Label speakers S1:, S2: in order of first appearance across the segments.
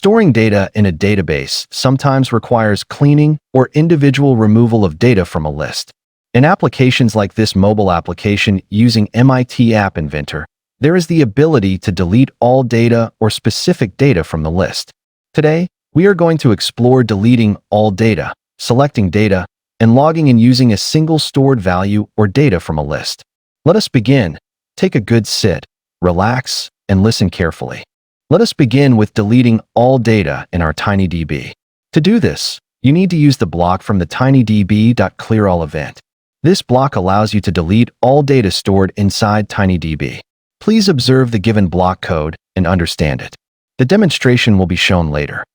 S1: Storing data in a database sometimes requires cleaning or individual removal of data from a list. In applications like this mobile application using MIT App Inventor, there is the ability to delete all data or specific data from the list. Today, we are going to explore deleting all data, selecting data, and logging in using a single stored value or data from a list. Let us begin. Take a good sit, relax, and listen carefully. Let us begin with deleting all data in our TinyDB. To do this, you need to use the block from the TinyDB.clearAll event. This block allows you to delete all data stored inside TinyDB. Please observe the given block code and understand it. The demonstration will be shown later.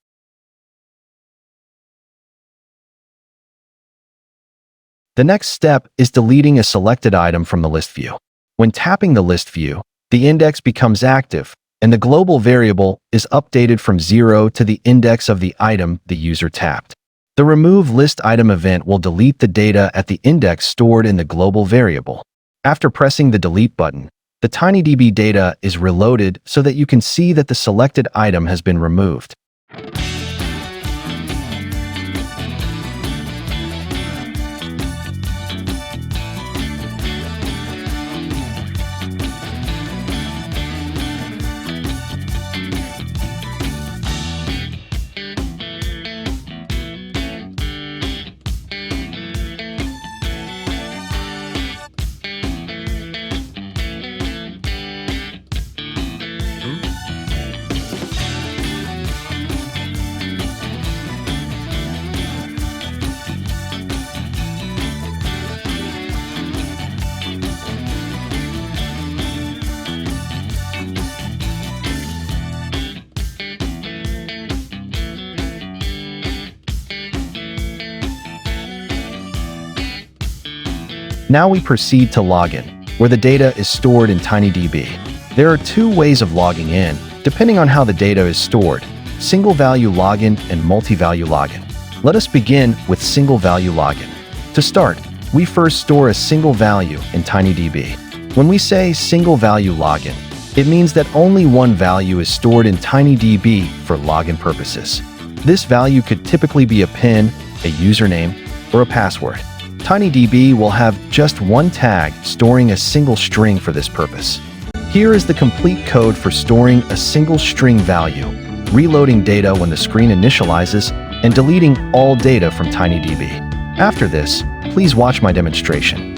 S1: The next step is deleting a selected item from the list view. When tapping the list view, the index becomes active, and the global variable is updated from 0 to the index of the item the user tapped. The remove list item event will delete the data at the index stored in the global variable. After pressing the delete button, the TinyDB data is reloaded so that you can see that the selected item has been removed. Now we proceed to login, where the data is stored in TinyDB. There are two ways of logging in, depending on how the data is stored: single-value login and multi-value login. Let us begin with single-value login. To start, we first store a single value in TinyDB. When we say single-value login, it means that only one value is stored in TinyDB for login purposes. This value could typically be a PIN, a username, or a password. TinyDB will have just one tag storing a single string for this purpose. Here is the complete code for storing a single string value, reloading data when the screen initializes, and deleting all data from TinyDB. After this, please watch my demonstration.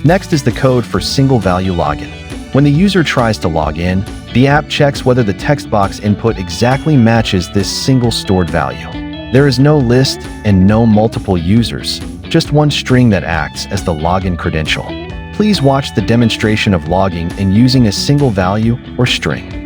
S1: Next is the code for single-value login. When the user tries to log in, the app checks whether the text box input exactly matches this single stored value. There is no list and no multiple users, just one string that acts as the login credential. Please watch the demonstration of logging and using a single value or string.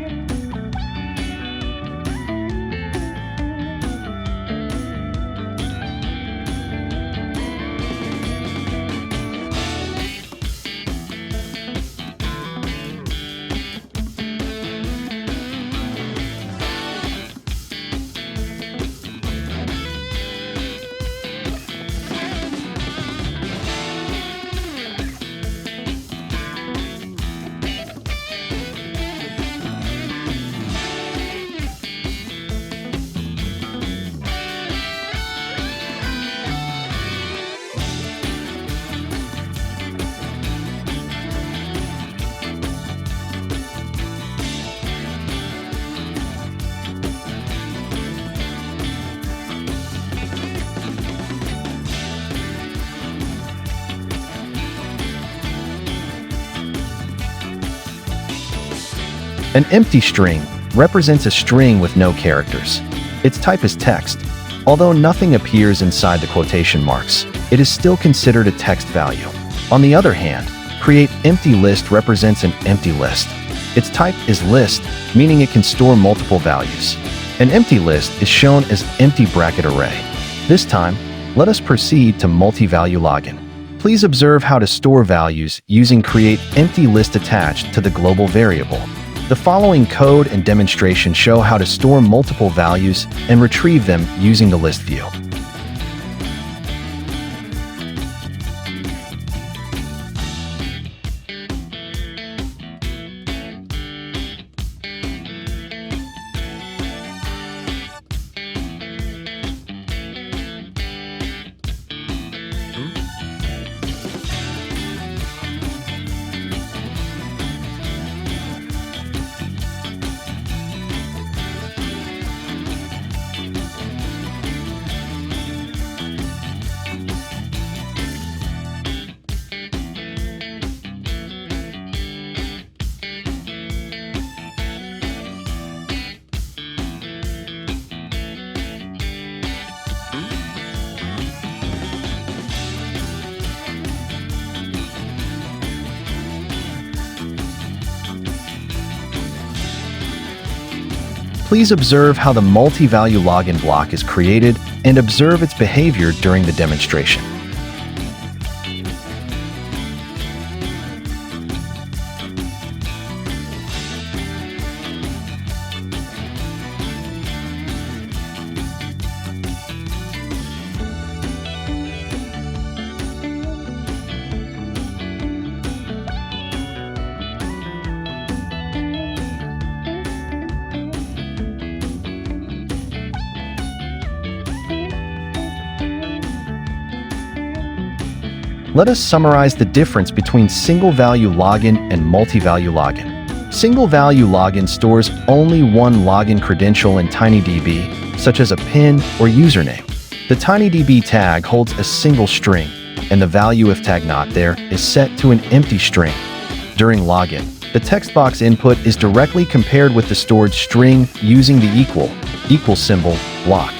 S1: An empty string represents a string with no characters. Its type is text. Although nothing appears inside the quotation marks, it is still considered a text value. On the other hand, create empty list represents an empty list. Its type is list, meaning it can store multiple values. An empty list is shown as empty bracket array. This time, let us proceed to multi-value login. Please observe how to store values using create empty list attached to the global variable. The following code and demonstration show how to store multiple values and retrieve them using the list view. Please observe how the multi-value login block is created and observe its behavior during the demonstration. Let us summarize the difference between single-value login and multi-value login. Single-value login stores only one login credential in TinyDB, such as a PIN or username. The TinyDB tag holds a single string, and the value if tag not there is set to an empty string. During login, the text box input is directly compared with the stored string using the equal symbol block.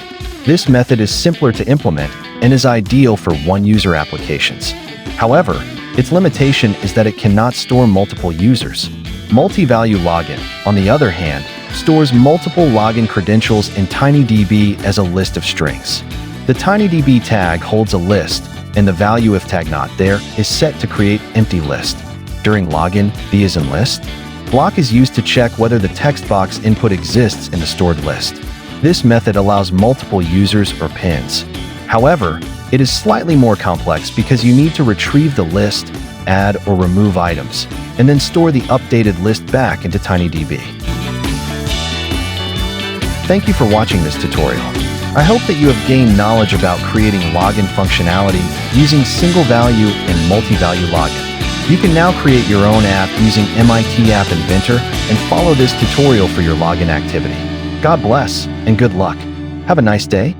S1: This method is simpler to implement and is ideal for one-user applications. However, its limitation is that it cannot store multiple users. Multi-value login, on the other hand, stores multiple login credentials in TinyDB as a list of strings. The TinyDB tag holds a list, and the value if tag not there is set to create empty list. During login, the is in list block is used to check whether the text box input exists in the stored list. This method allows multiple users or pins. However, it is slightly more complex because you need to retrieve the list, add or remove items, and then store the updated list back into TinyDB. Thank you for watching this tutorial. I hope that you have gained knowledge about creating login functionality using single value and multi-value login. You can now create your own app using MIT App Inventor and follow this tutorial for your login activity. God bless and good luck. Have a nice day.